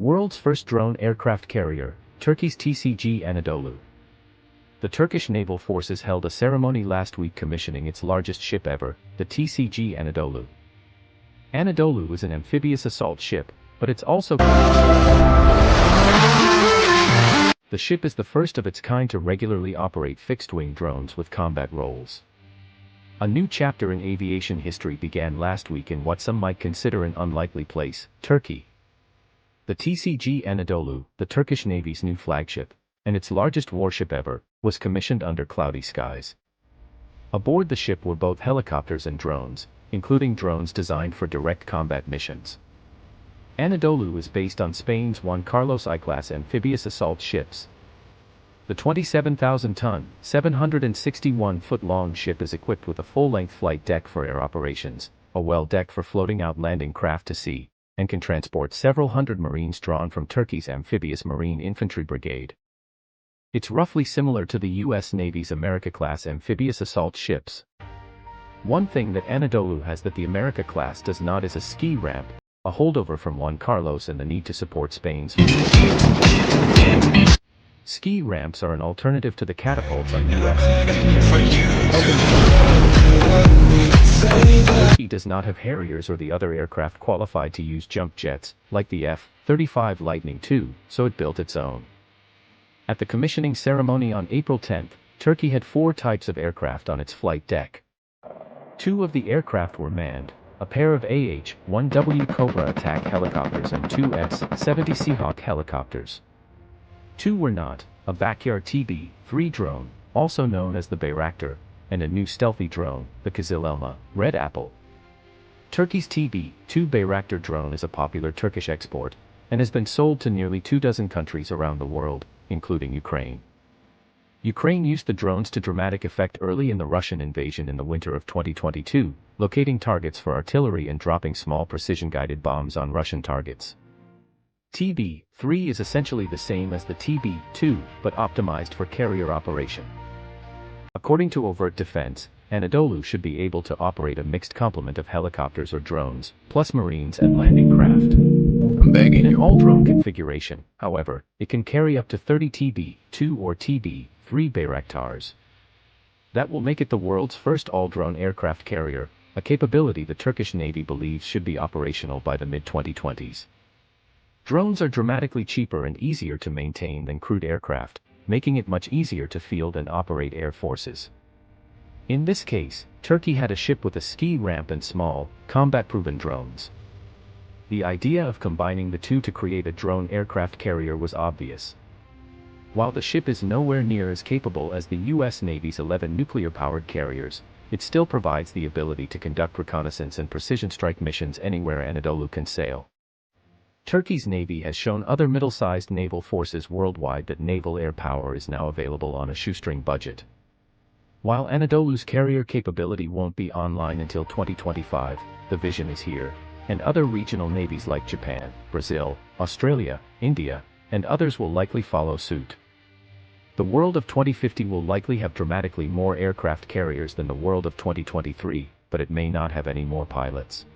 World's first drone aircraft carrier, Turkey's TCG Anadolu. The Turkish Naval Forces held a ceremony last week commissioning its largest ship ever, the TCG Anadolu. Anadolu is an amphibious assault ship, but it's also the ship is the first of its kind to regularly operate fixed-wing drones with combat roles. A new chapter in aviation history began last week in what some might consider an unlikely place, Turkey. The TCG Anadolu, the Turkish Navy's new flagship, and its largest warship ever, was commissioned under cloudy skies. Aboard the ship were both helicopters and drones, including drones designed for direct combat missions. Anadolu is based on Spain's Juan Carlos I-class amphibious assault ships. The 27,000-ton, 761-foot-long ship is equipped with a full-length flight deck for air operations, a well deck for floating out landing craft to sea, and can transport several hundred Marines drawn from Turkey's Amphibious Marine Infantry Brigade. It's roughly similar to the U.S. Navy's America-class amphibious assault ships. One thing that Anadolu has that the America-class does not is a ski ramp, a holdover from Juan Carlos and the need to support Spain's ski ramps are an alternative to the catapults on U.S. He does not have Harriers or the other aircraft qualified to use jump jets, like the F-35 Lightning II, so it built its own. At the commissioning ceremony on April 10, Turkey had 4 types of aircraft on its flight deck. 2 of the aircraft were manned, a pair of AH-1W Cobra attack helicopters and 2 S-70 Seahawk helicopters. 2 were not, a Backyard TB-3 drone, also known as the Bayraktar, and a new stealthy drone, the Kızıl Elma, Red Apple. Turkey's TB-2 Bayraktar drone is a popular Turkish export, and has been sold to nearly 24 countries around the world, including Ukraine. Ukraine used the drones to dramatic effect early in the Russian invasion in the winter of 2022, locating targets for artillery and dropping small precision-guided bombs on Russian targets. TB-3 is essentially the same as the TB-2, but optimized for carrier operation. According to Overt Defense, Anadolu should be able to operate a mixed complement of helicopters or drones, plus Marines and landing craft. In an all-drone configuration, however, it can carry up to 30 TB-2 or TB-3 Bayraktars. That will make it the world's first all-drone aircraft carrier, a capability the Turkish Navy believes should be operational by the mid-2020s. Drones are dramatically cheaper and easier to maintain than crewed aircraft, making it much easier to field and operate air forces. In this case, Turkey had a ship with a ski ramp and small, combat-proven drones. The idea of combining the two to create a drone aircraft carrier was obvious. While the ship is nowhere near as capable as the U.S. Navy's 11 nuclear-powered carriers, it still provides the ability to conduct reconnaissance and precision strike missions anywhere Anadolu can sail. Turkey's Navy has shown other middle-sized naval forces worldwide that naval air power is now available on a shoestring budget. While Anadolu's carrier capability won't be online until 2025, the vision is here, and other regional navies like Japan, Brazil, Australia, India, and others will likely follow suit. The world of 2050 will likely have dramatically more aircraft carriers than the world of 2023, but it may not have any more pilots.